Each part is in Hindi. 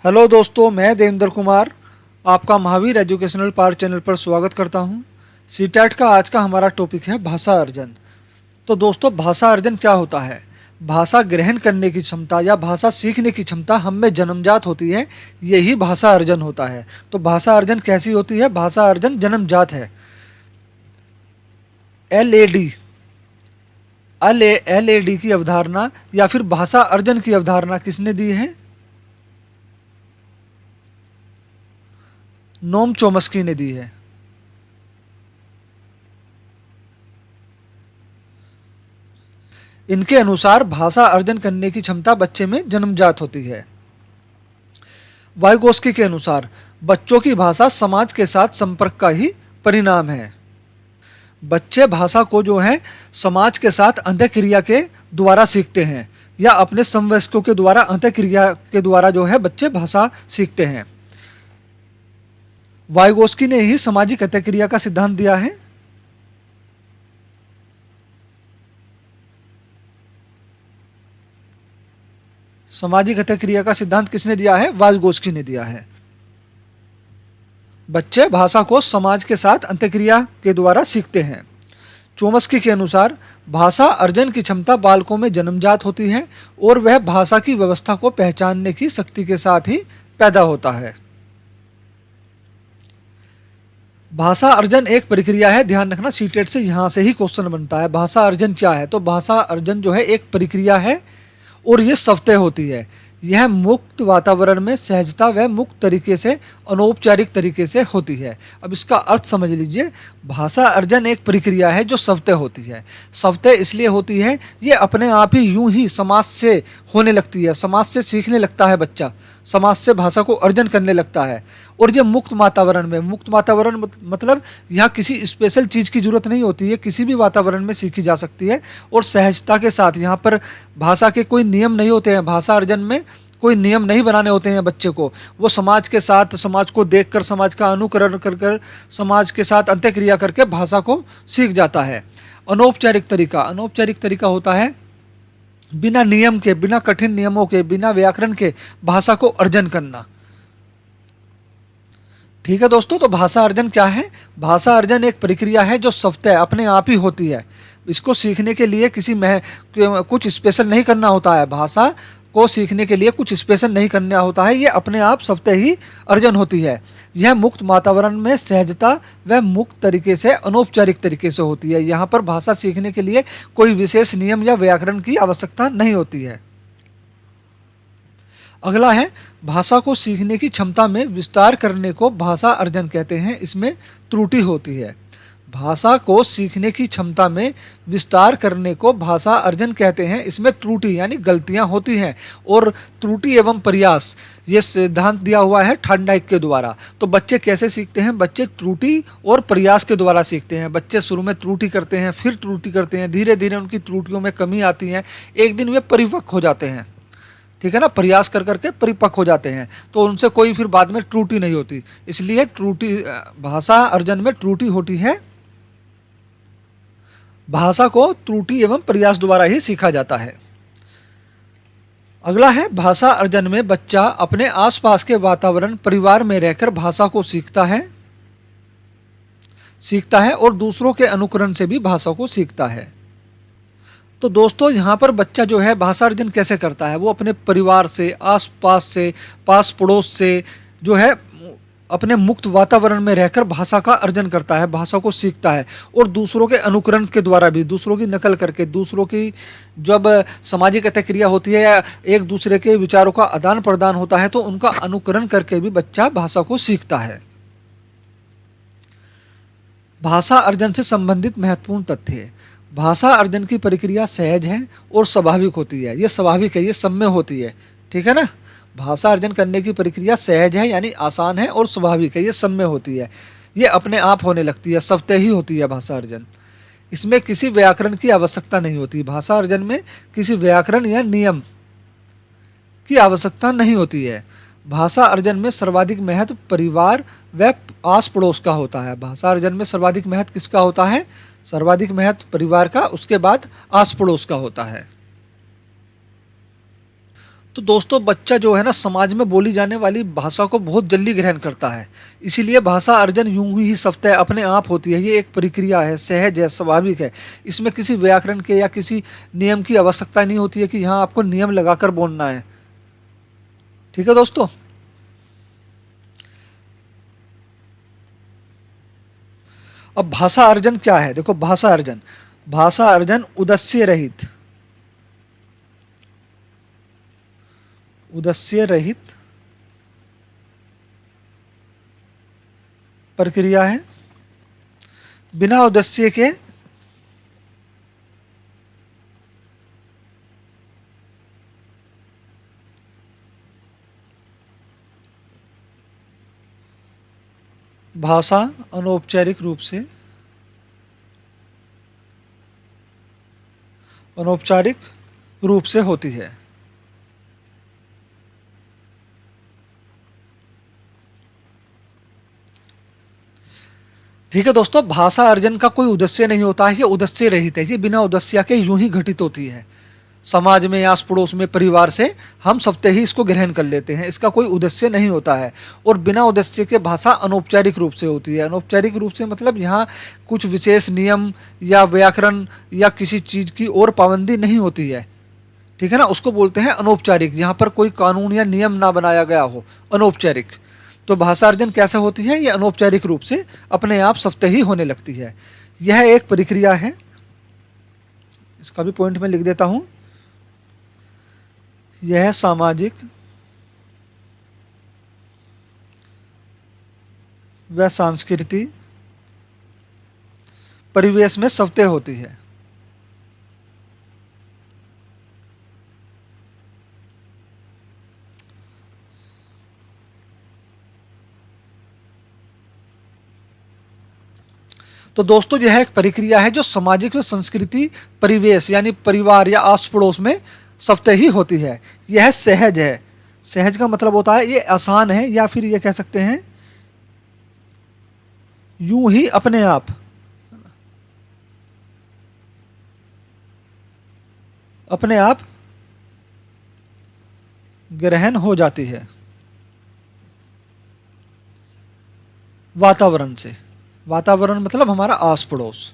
हेलो दोस्तों, मैं देवेंद्र कुमार आपका महावीर एजुकेशनल पार्ट चैनल पर स्वागत करता हूं। सीटेट का आज का हमारा टॉपिक है भाषा अर्जन। तो दोस्तों, भाषा अर्जन क्या होता है? भाषा ग्रहण करने की क्षमता या भाषा सीखने की क्षमता हम में जन्मजात होती है, यही भाषा अर्जन होता है। तो भाषा अर्जन कैसी होती है? भाषा अर्जन जन्मजात है। एल ए डी की अवधारणा या फिर भाषा अर्जन की अवधारणा किसने दी है? नोम चोम्स्की ने दी है। इनके अनुसार भाषा अर्जन करने की क्षमता बच्चे में जन्मजात होती है। वाइगोस्की के अनुसार बच्चों की भाषा समाज के साथ संपर्क का ही परिणाम है। बच्चे भाषा को जो है समाज के साथ अंतःक्रिया के द्वारा सीखते हैं या अपने समवयस्कों के द्वारा अंतःक्रिया के द्वारा जो है बच्चे भाषा सीखते हैं। वाइगोस्की ने ही सामाजिक अंतःक्रिया का सिद्धांत दिया है। सामाजिक अंतःक्रिया का सिद्धांत किसने दिया है? वाइगोस्की ने दिया है। बच्चे भाषा को समाज के साथ अंतःक्रिया के द्वारा सीखते हैं। चोम्स्की के अनुसार भाषा अर्जन की क्षमता बालकों में जन्मजात होती है और वह भाषा की व्यवस्था को पहचानने की शक्ति के साथ ही पैदा होता है। भाषा अर्जन एक प्रक्रिया है। ध्यान रखना, सीटेट से यहाँ से ही क्वेश्चन बनता है। भाषा अर्जन क्या है? तो भाषा अर्जन जो है एक प्रक्रिया है और ये स्वतः होती है। यह मुक्त वातावरण में सहजता व मुक्त तरीके से, अनौपचारिक तरीके से होती है। अब इसका अर्थ समझ लीजिए। भाषा अर्जन एक प्रक्रिया है जो स्वतः होती है। स्वतः इसलिए होती है, ये अपने आप ही यूं ही समाज से होने लगती है। समाज से सीखने लगता है बच्चा, समाज से भाषा को अर्जन करने लगता है। और ये मुक्त वातावरण में, मुक्त वातावरण मतलब यहाँ किसी स्पेशल चीज़ की जरूरत नहीं होती है, किसी भी वातावरण में सीखी जा सकती है और सहजता के साथ। यहाँ पर भाषा के कोई नियम नहीं होते हैं। भाषा अर्जन में कोई नियम नहीं बनाने होते हैं बच्चे को। वो समाज के साथ, समाज को देखकर, समाज का अनुकरण कर समाज के साथ अंतःक्रिया करके भाषा को सीख जाता है। अनौपचारिक तरीका, अनौपचारिक तरीका होता है बिना नियम के, बिना कठिन नियमों के, बिना व्याकरण के भाषा को अर्जन करना। ठीक है दोस्तों, तो भाषा अर्जन क्या है? भाषा अर्जन एक प्रक्रिया है जो स्वतः अपने आप ही होती है। इसको सीखने के लिए कुछ स्पेशल नहीं करना होता है। भाषा को सीखने के लिए कुछ स्पेशल नहीं करना होता है, ये अपने आप स्वतः ही अर्जन होती है। यह मुक्त वातावरण में सहजता व मुक्त तरीके से, अनौपचारिक तरीके से होती है। यहाँ पर भाषा सीखने के लिए कोई विशेष नियम या व्याकरण की आवश्यकता नहीं होती है। अगला है, भाषा को सीखने की क्षमता में विस्तार करने को भाषा अर्जन कहते हैं। इसमें त्रुटि होती है। भाषा को सीखने की क्षमता में विस्तार करने को भाषा अर्जन कहते हैं। इसमें त्रुटि यानी गलतियां होती हैं। और त्रुटि एवं प्रयास, ये सिद्धांत दिया हुआ है थॉर्नडाइक के द्वारा। तो बच्चे कैसे सीखते हैं? बच्चे त्रुटि और प्रयास के द्वारा सीखते हैं। बच्चे शुरू में त्रुटि करते हैं, फिर त्रुटि करते हैं, धीरे धीरे उनकी त्रुटियों में कमी आती है, एक दिन वे परिपक्व हो जाते हैं। ठीक है ना, प्रयास कर करके परिपक्व हो जाते हैं, तो उनसे कोई फिर बाद में त्रुटि नहीं होती। इसलिए भाषा अर्जन में त्रुटि होती है। भाषा को त्रुटि एवं प्रयास द्वारा ही सीखा जाता है। अगला है, भाषा अर्जन में बच्चा अपने आसपास के वातावरण, परिवार में रहकर भाषा को सीखता है और दूसरों के अनुकरण से भी भाषा को सीखता है। तो दोस्तों, यहाँ पर बच्चा जो है भाषा अर्जन कैसे करता है? वो अपने परिवार से, आसपास से, पास पड़ोस से जो है अपने मुक्त वातावरण में रहकर भाषा का अर्जन करता है, भाषा को सीखता है। और दूसरों के अनुकरण के द्वारा भी, दूसरों की नकल करके, दूसरों की जब सामाजिक अंतःक्रिया होती है या एक दूसरे के विचारों का आदान प्रदान होता है, तो उनका अनुकरण करके भी बच्चा भाषा को सीखता है। भाषा अर्जन से संबंधित महत्वपूर्ण तथ्य। भाषा अर्जन की प्रक्रिया सहज है और स्वाभाविक होती है। ये स्वाभाविक है, ये सम्य होती है। ठीक है ना, भाषा अर्जन करने की प्रक्रिया सहज है यानी आसान है और स्वाभाविक है, ये सम्य होती है। ये अपने आप होने लगती है, स्वतः ही होती है भाषा अर्जन। इसमें किसी व्याकरण की आवश्यकता नहीं होती। भाषा अर्जन में किसी व्याकरण या नियम की आवश्यकता नहीं होती है। भाषा अर्जन में सर्वाधिक महत्व परिवार व आस पड़ोस का होता है। भाषा अर्जन में सर्वाधिक महत्व किसका होता है? सर्वाधिक महत्व परिवार का, उसके बाद आस पड़ोस का होता है। तो दोस्तों बच्चा जो है ना समाज में बोली जाने वाली भाषा को बहुत जल्दी ग्रहण करता है। इसीलिए भाषा अर्जन यूं ही स्वतः अपने आप होती है। ये एक प्रक्रिया है, सहज है, स्वाभाविक है। इसमें किसी व्याकरण के या किसी नियम की आवश्यकता नहीं होती है कि यहाँ आपको नियम लगाकर बोलना है। ठीक है दोस्तों। अब भाषा अर्जन क्या है? देखो भाषा अर्जन उद्देश्य रहित प्रक्रिया है। बिना उद्देश्य के भाषा अनौपचारिक रूप से होती है। ठीक है दोस्तों, भाषा अर्जन का कोई उद्देश्य नहीं होता है, ये उद्देश्य रहित है। ये बिना उद्देश्य के यूं ही घटित होती है। समाज में, आस पड़ोस में, परिवार से हम सबते ही इसको ग्रहण कर लेते हैं। इसका कोई उद्देश्य नहीं होता है। और बिना उद्देश्य के भाषा अनौपचारिक रूप से होती है। अनौपचारिक रूप से मतलब यहाँ कुछ विशेष नियम या व्याकरण या किसी चीज़ की और पाबंदी नहीं होती है। ठीक है ना, उसको बोलते हैं अनौपचारिक। यहाँ पर कोई कानून या नियम ना बनाया गया हो, अनौपचारिक। तो भाषा अर्जन कैसे होती है? ये अनौपचारिक रूप से अपने आप स्वतः ही होने लगती है। यह एक प्रक्रिया है। इसका भी पॉइंट में लिख देता हूं। यह सामाजिक व सांस्कृतिक परिवेश में स्वतः होती है। तो दोस्तों यह एक प्रक्रिया है जो सामाजिक व संस्कृति परिवेश यानी परिवार या आस पड़ोस में स्वतः ही होती है। यह सहज है। सहज का मतलब होता है ये आसान है, या फिर ये कह सकते हैं यूं ही अपने आप ग्रहण हो जाती है वातावरण से। वातावरण मतलब हमारा आस पड़ोस।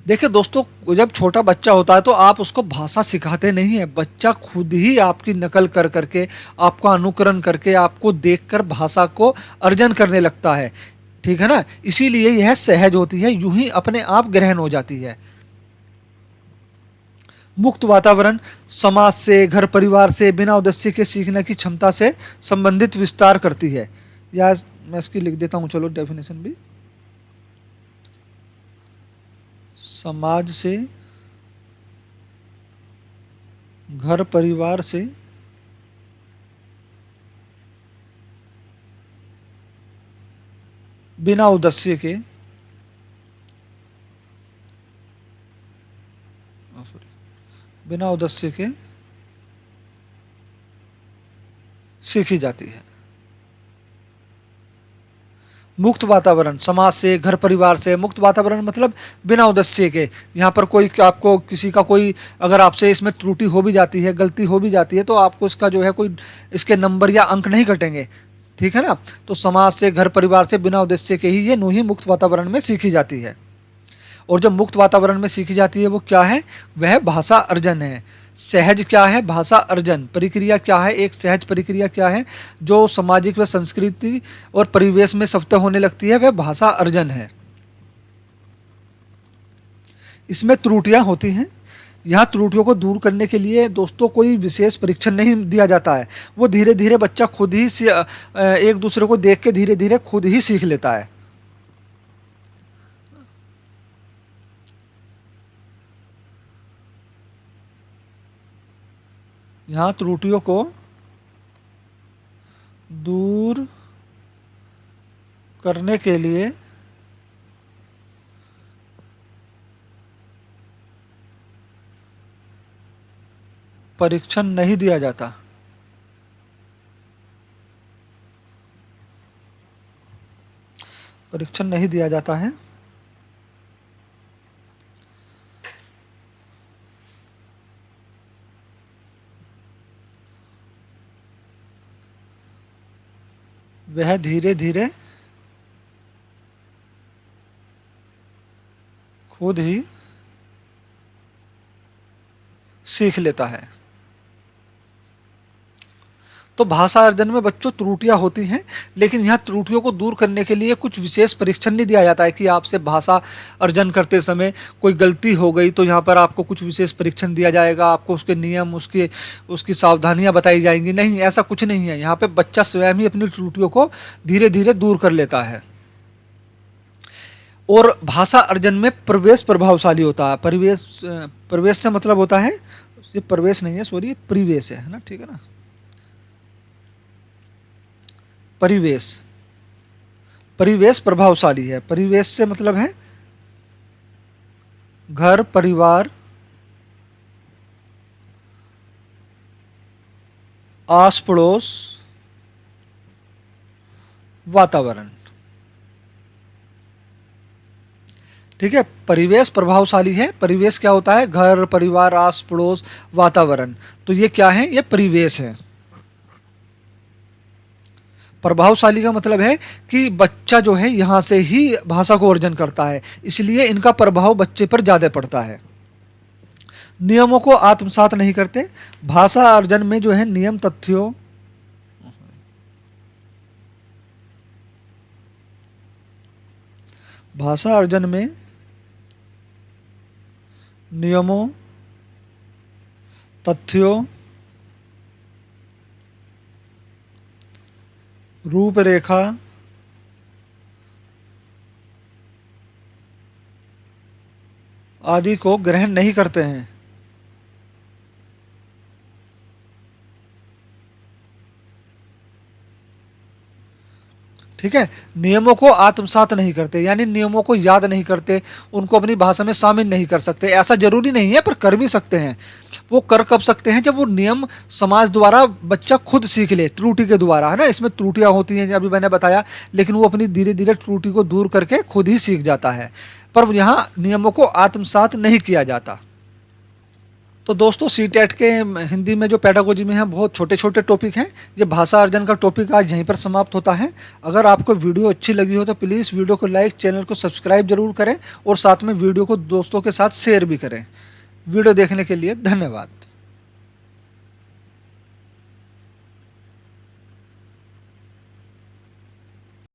देखिए दोस्तों, जब छोटा बच्चा होता है तो आप उसको भाषा सिखाते नहीं है। बच्चा खुद ही आपकी नकल कर करके, आपका अनुकरण करके, आपको देखकर भाषा को अर्जन करने लगता है। ठीक है ना, इसीलिए यह सहज होती है, यूं ही अपने आप ग्रहण हो जाती है। मुक्त वातावरण समाज से, घर परिवार से बिना उद्देश्य के सीखने की क्षमता से संबंधित विस्तार करती है। या मैं इसकी लिख देता हूं, चलो डेफिनेशन भी। समाज से, घर परिवार से बिना उद्देश्य के सीखी जाती है। मुक्त वातावरण समाज से, घर परिवार से। मुक्त वातावरण मतलब बिना उद्देश्य के। यहाँ पर कोई आपको किसी का कोई अगर आपसे इसमें त्रुटि हो भी जाती है, गलती हो भी जाती है, तो आपको इसका जो है कोई इसके नंबर या अंक नहीं कटेंगे। ठीक है ना। तो समाज से, घर परिवार से बिना उद्देश्य के ही ये नो ही मुक्त वातावरण में सीखी जाती है। और जब मुक्त वातावरण में सीखी जाती है वो क्या है? वह भाषा अर्जन है। सहज क्या है? भाषा अर्जन। प्रक्रिया क्या है? एक सहज प्रक्रिया क्या है जो सामाजिक व संस्कृति और परिवेश में स्वतः होने लगती है, वह भाषा अर्जन है। इसमें त्रुटियां होती हैं। यहाँ त्रुटियों को दूर करने के लिए दोस्तों कोई विशेष परीक्षण नहीं दिया जाता है। वो धीरे धीरे बच्चा खुद ही एक दूसरे को देख के धीरे धीरे खुद ही सीख लेता है। यहाँ त्रुटियों को दूर करने के लिए परीक्षण नहीं दिया जाता। परीक्षण नहीं दिया जाता है। वह धीरे धीरे खुद ही सीख लेता है। तो भाषा अर्जन में बच्चों त्रुटियां होती हैं, लेकिन यहाँ त्रुटियों को दूर करने के लिए कुछ विशेष परीक्षण नहीं दिया जाता है कि आपसे भाषा अर्जन करते समय कोई गलती हो गई तो यहाँ पर आपको कुछ विशेष परीक्षण दिया जाएगा, आपको उसके नियम, उसकी सावधानियां बताई जाएंगी। नहीं, ऐसा कुछ नहीं है। यहाँ पे बच्चा स्वयं ही अपनी त्रुटियों को धीरे धीरे दूर कर लेता है। और भाषा अर्जन में प्रवेश प्रभावशाली होता है। प्रवेश से मतलब होता है, ये प्रवेश नहीं है, सॉरी, परिवेश है ना, ठीक है ना। परिवेश प्रभावशाली है। परिवेश से मतलब है घर, परिवार, आस पड़ोस, वातावरण। ठीक है, परिवेश प्रभावशाली है। परिवेश क्या होता है? घर, परिवार, आस पड़ोस, वातावरण। तो ये क्या है? ये परिवेश है। प्रभावशाली का मतलब है कि बच्चा जो है यहां से ही भाषा को अर्जन करता है, इसलिए इनका प्रभाव बच्चे पर ज्यादा पड़ता है। नियमों को आत्मसात नहीं करते। भाषा अर्जन में जो है नियम, तथ्यों, भाषा अर्जन में नियमों, तथ्यों, रूपरेखा, आदि को ग्रहण नहीं करते हैं। ठीक है, नियमों को आत्मसात नहीं करते, यानी नियमों को याद नहीं करते, उनको अपनी भाषा में शामिल नहीं कर सकते। ऐसा जरूरी नहीं है, पर कर भी सकते हैं। वो कर कब सकते हैं? जब वो नियम समाज द्वारा बच्चा खुद सीख ले, त्रुटि के द्वारा, है ना। इसमें त्रुटियां होती हैं, अभी मैंने बताया, लेकिन वो अपनी धीरे धीरे त्रुटि को दूर करके खुद ही सीख जाता है। पर यहाँ नियमों को आत्मसात नहीं किया जाता। तो दोस्तों, सीटेट के हिंदी में जो पेडागोजी में है, बहुत छोटे छोटे टॉपिक हैं। ये भाषा अर्जन का टॉपिक आज यहीं पर समाप्त होता है। अगर आपको वीडियो अच्छी लगी हो तो प्लीज़ वीडियो को लाइक, चैनल को सब्सक्राइब जरूर करें और साथ में वीडियो को दोस्तों के साथ शेयर भी करें। वीडियो देखने के लिए धन्यवाद।